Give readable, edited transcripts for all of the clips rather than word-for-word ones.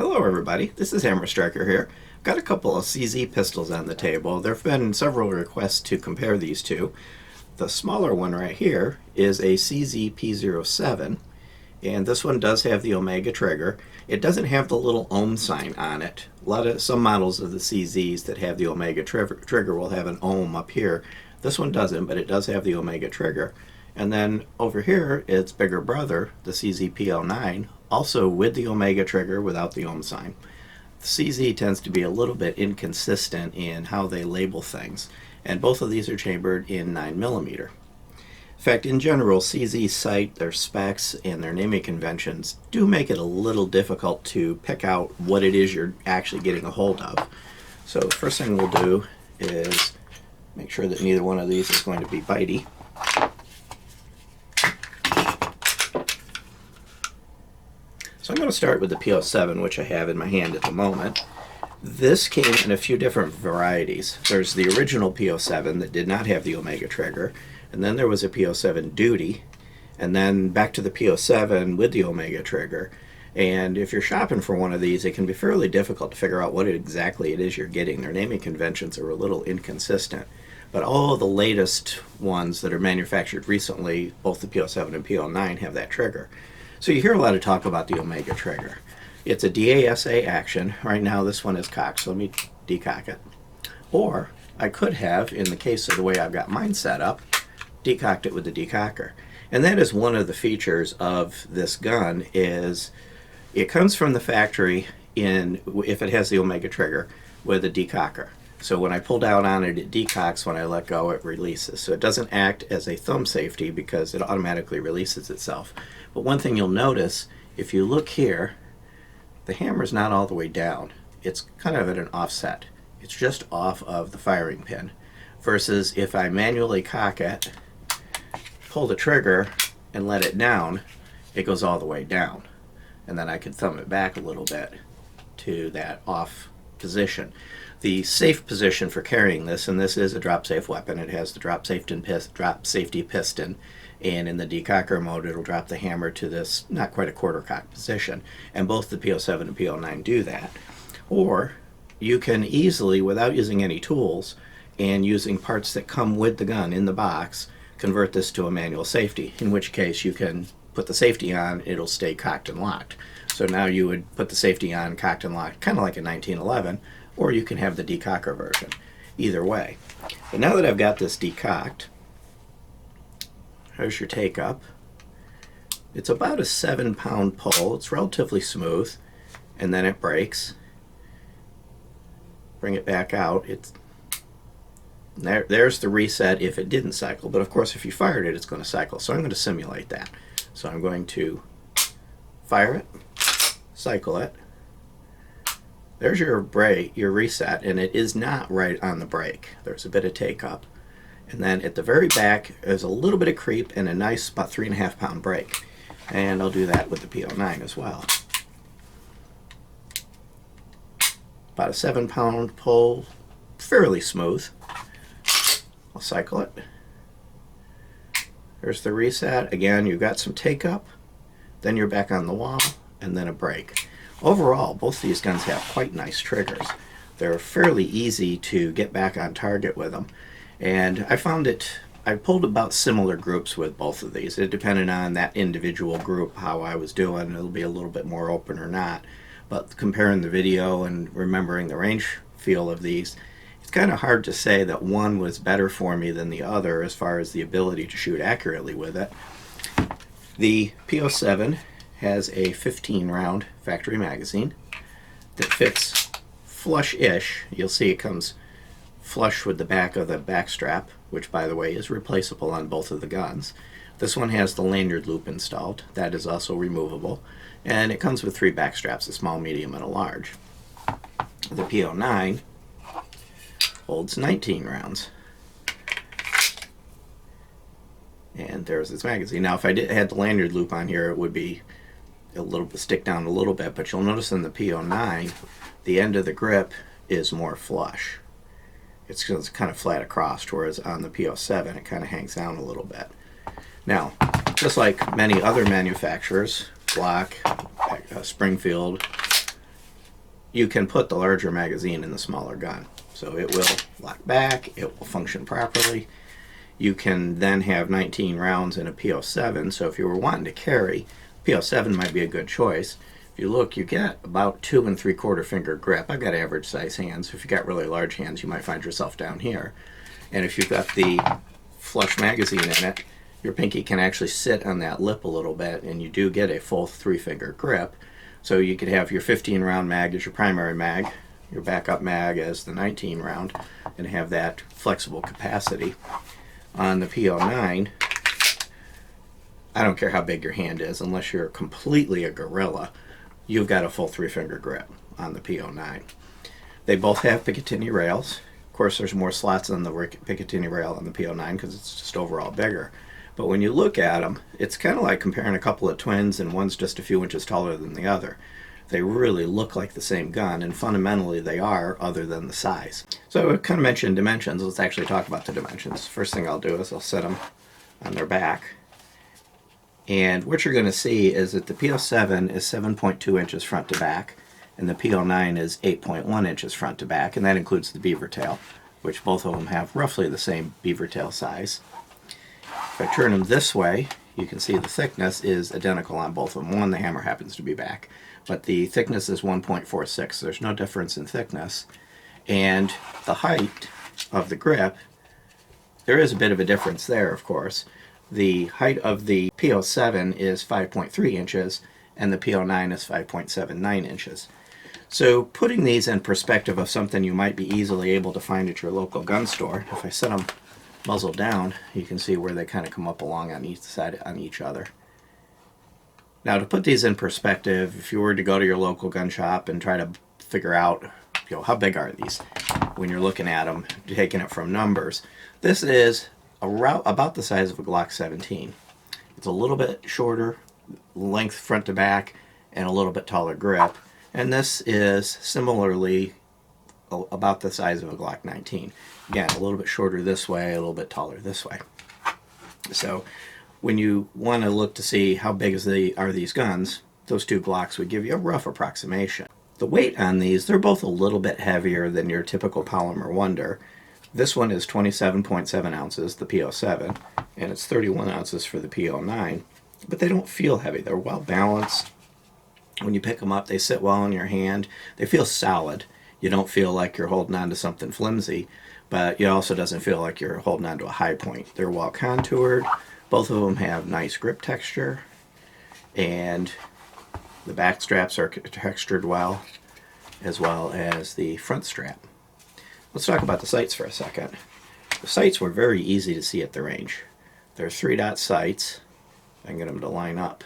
Hello everybody, this is Hammer Striker here. I've got a couple of CZ pistols on the table. There have been several requests to compare these two. The smaller one right here is a CZ P-07, and this one does have the Omega trigger. It doesn't have the little ohm sign on it. Some models of the CZs that have the Omega trigger will have an ohm up here. This one doesn't, but it does have the Omega trigger. And then over here, its bigger brother, the CZ P-09, also with the Omega trigger without the ohm sign. The CZ tends to be a little bit inconsistent in how they label things, and both of these are chambered in 9mm. In fact, in general, CZ cite their specs and their naming conventions do make it a little difficult to pick out what it is you're actually getting a hold of. So the first thing we'll do is make sure that neither one of these is going to be bitey. So I'm going to start with the P-07, which I have in my hand at the moment. This came in a few different varieties. There's the original P-07 that did not have the Omega trigger, and then there was a P-07 Duty, and then back to the P-07 with the Omega trigger. And if you're shopping for one of these, it can be fairly difficult to figure out what exactly it is you're getting. Their naming conventions are a little inconsistent. But all of the latest ones that are manufactured recently, both the P-07 and P-09, have that trigger. So you hear a lot of talk about the Omega trigger. It's a DASA action. Right now this one is cocked, so let me decock it. Or I could have, in the case of the way I've got mine set up, decocked it with the decocker. And that is one of the features of this gun, is it comes from the factory if it has the Omega trigger, with a decocker. So when I pull down on it, it decocks. When I let go, it releases. So it doesn't act as a thumb safety because it automatically releases itself. But one thing you'll notice, if you look here, the hammer's not all the way down. It's kind of at an offset. It's just off of the firing pin. Versus if I manually cock it, pull the trigger, and let it down, it goes all the way down. And then I can thumb it back a little bit to that off position. The safe position for carrying this, and this is a drop safe weapon, it has the drop safety piston, and in the decocker mode it'll drop the hammer to this not quite a quarter cock position, and both the P-07 and P-09 do that. Or you can easily, without using any tools and using parts that come with the gun in the box, convert this to a manual safety, in which case you can put the safety on, it'll stay cocked and locked. So now you would put the safety on, cocked and locked, kind of like a 1911, or you can have the decocker version. Either way. But now that I've got this decocked, here's your take up. It's about a 7-pound pull. It's relatively smooth, and then it breaks. Bring it back out. There's the reset if it didn't cycle, but of course if you fired it, it's going to cycle. So I'm going to simulate that. So I'm going to fire it, cycle it. There's your reset, and it is not right on the brake. There's a bit of take up. And then at the very back, there's a little bit of creep and a nice about 3.5 pound brake. And I'll do that with the P-09 as well. About a 7-pound pull, fairly smooth. I'll cycle it. There's the reset. Again, you've got some take up, then you're back on the wall, and then a brake. Overall, both these guns have quite nice triggers. They're fairly easy to get back on target with them. And I pulled about similar groups with both of these. It depended on that individual group, how I was doing. It'll be a little bit more open or not. But comparing the video and remembering the range feel of these, it's kind of hard to say that one was better for me than the other as far as the ability to shoot accurately with it. The P-07 has a 15-round factory magazine that fits flush-ish. You'll see it comes flush with the back of the back strap, which by the way is replaceable on both of the guns. This one has the lanyard loop installed. That is also removable. And it comes with 3 back straps, a small, medium, and a large. The P-09 holds 19 rounds. And there's its magazine. Now if I had the lanyard loop on here, it would be a little bit, stick down a little bit, but you'll notice in the P-09 the end of the grip is more flush. It's kind of flat across, whereas on the P-07 it kind of hangs down a little bit. Now, just like many other manufacturers, Glock, Springfield, you can put the larger magazine in the smaller gun. So it will lock back, it will function properly. You can then have 19 rounds in a P-07, so if you were wanting to carry, P-07 might be a good choice. If you look, you get about 2 3/4 finger grip. I've got average size hands. If you've got really large hands, you might find yourself down here. And if you've got the flush magazine in it, your pinky can actually sit on that lip a little bit, and you do get a full 3-finger grip. So you could have your 15 round mag as your primary mag, your backup mag as the 19 round, and have that flexible capacity. On the P-09, I don't care how big your hand is, unless you're completely a gorilla, you've got a full 3-finger grip on the P-09. They both have Picatinny rails. Of course, there's more slots on the Picatinny rail on the P-09 because it's just overall bigger. But when you look at them, it's kind of like comparing a couple of twins and one's just a few inches taller than the other. They really look like the same gun, and fundamentally they are, other than the size. So I kind of mentioned dimensions. Let's actually talk about the dimensions. First thing I'll do is I'll set them on their back. And what you're going to see is that the P-07 is 7.2 inches front to back, and the P-09 is 8.1 inches front to back, and that includes the beaver tail, which both of them have roughly the same beaver tail size. If I turn them this way, you can see the thickness is identical on both of them. One, the hammer happens to be back, but the thickness is 1.46. There's no difference in thickness. And the height of the grip, there is a bit of a difference there, of course. The height of the P-07 is 5.3 inches, and the P-09 is 5.79 inches. So putting these in perspective of something you might be easily able to find at your local gun store, if I set them muzzle down, you can see where they kind of come up along on each side on each other. Now, to put these in perspective, if you were to go to your local gun shop and try to figure out, how big are these when you're looking at them, taking it from numbers, this is about the size of a Glock 17. It's a little bit shorter length front to back and a little bit taller grip, and this is similarly about the size of a Glock 19. Again, a little bit shorter this way, a little bit taller this way. So when you want to look to see how big are these guns, those two Glocks would give you a rough approximation. The weight on these, they're both a little bit heavier than your typical polymer Wonder. This one is 27.7 ounces, the P-07, and it's 31 ounces for the P-09, but they don't feel heavy. They're well balanced. When you pick them up, they sit well in your hand. They feel solid. You don't feel like you're holding on to something flimsy, but it also doesn't feel like you're holding on to a high point. They're well contoured. Both of them have nice grip texture, and the back straps are textured well as the front strap. Let's talk about the sights for a second. The sights were very easy to see at the range. They're 3-dot sights. I can get them to line up.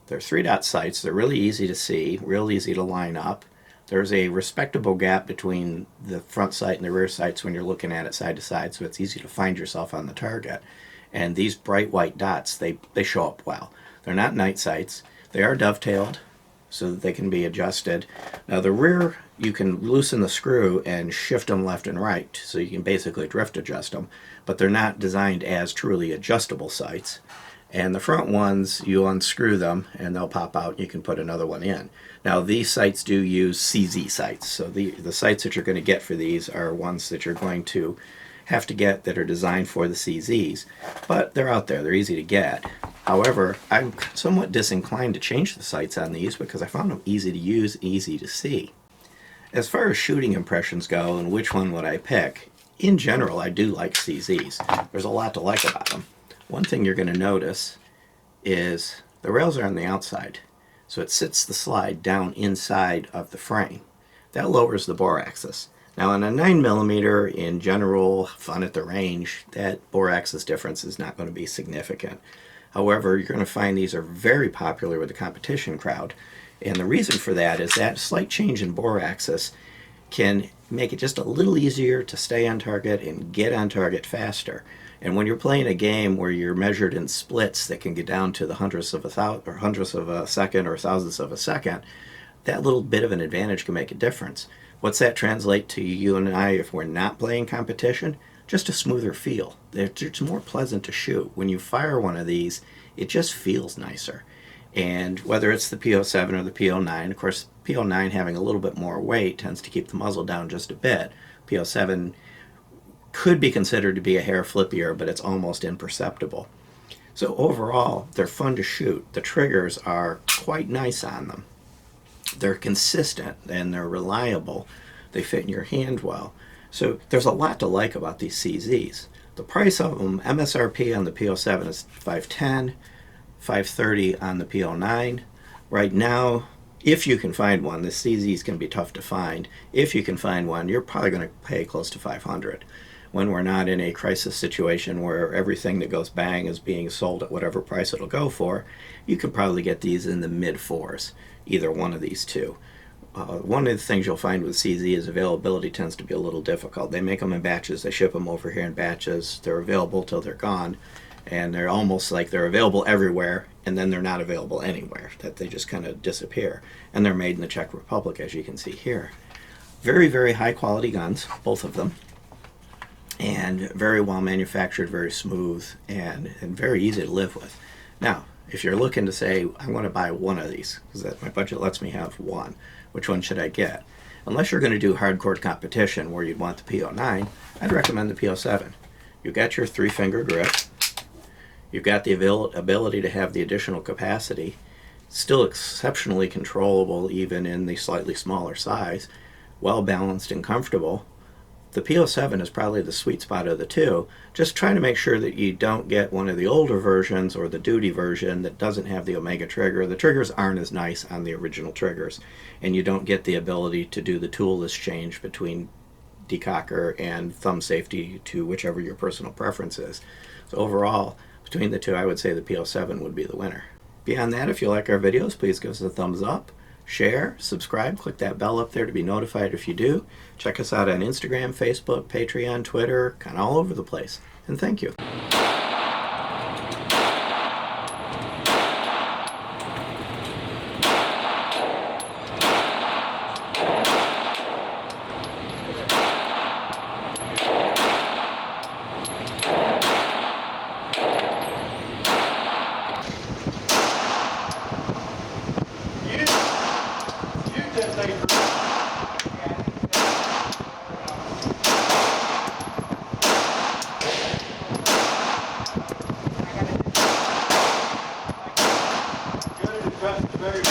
They're 3-dot sights. They're really easy to see, real easy to line up. There's a respectable gap between the front sight and the rear sights when you're looking at it side to side, so it's easy to find yourself on the target. And these bright white dots, they show up well. They're not night sights. They are dovetailed so that they can be adjusted. Now the rear, you can loosen the screw and shift them left and right, so you can basically drift adjust them, but they're not designed as truly adjustable sights. And the front ones, you unscrew them and they'll pop out and you can put another one in. Now these sights do use CZ sights, so the sights that you're going to get for these are ones that you're going to have to get that are designed for the CZs, but they're out there, they're easy to get. However, I'm somewhat disinclined to change the sights on these because I found them easy to use, easy to see. As far as shooting impressions go and which one would I pick, in general I do like CZs. There's a lot to like about them. One thing you're going to notice is the rails are on the outside, so it sits the slide down inside of the frame. That lowers the bore axis. Now on a 9mm, in general, fun at the range, that bore axis difference is not going to be significant. However, you're going to find these are very popular with the competition crowd, and the reason for that is that slight change in bore axis can make it just a little easier to stay on target and get on target faster. And when you're playing a game where you're measured in splits that can get down to the hundredths of a second or thousandths of a second, that little bit of an advantage can make a difference. What's that translate to you and I if we're not playing competition? Just a smoother feel. It's more pleasant to shoot. When you fire one of these, it just feels nicer. And whether it's the P-07 or the P-09, of course, P-09 having a little bit more weight tends to keep the muzzle down just a bit. P-07 could be considered to be a hair flippier, but it's almost imperceptible. So overall, they're fun to shoot. The triggers are quite nice on them. They're consistent and they're reliable. They fit in your hand well. So there's a lot to like about these CZs. The price of them, MSRP on the P-07 is $510, $530 on the P-09. Right now, if you can find one, the CZs can be tough to find. If you can find one, you're probably going to pay close to $500. When we're not in a crisis situation where everything that goes bang is being sold at whatever price it'll go for, you could probably get these in the mid-4s, either one of these two. One of the things you'll find with CZ is availability tends to be a little difficult. They make them in batches, they ship them over here in batches, they're available till they're gone, and they're almost like they're available everywhere, and then they're not available anywhere, that they just kind of disappear. And they're made in the Czech Republic, as you can see here. Very, very high quality guns, both of them. And very well manufactured, very smooth, and very easy to live with. Now, if you're looking to say, I want to buy one of these, because my budget lets me have one, which one should I get? Unless you're going to do hardcore competition where you'd want the P-09, I'd recommend the P-07. You've got your 3-finger grip, you've got the ability to have the additional capacity, still exceptionally controllable even in the slightly smaller size, well balanced and comfortable. The P-07 is probably the sweet spot of the two. Just trying to make sure that you don't get one of the older versions or the duty version that doesn't have the Omega trigger. The triggers aren't as nice on the original triggers, and you don't get the ability to do the toolless change between decocker and thumb safety to whichever your personal preference is. So overall, between the two, I would say the P-07 would be the winner. Beyond that, if you like our videos, please give us a thumbs up. Share, subscribe, click that bell up there to be notified if you do. Check us out on Instagram, Facebook, Patreon, Twitter, kind of all over the place. And thank you. Very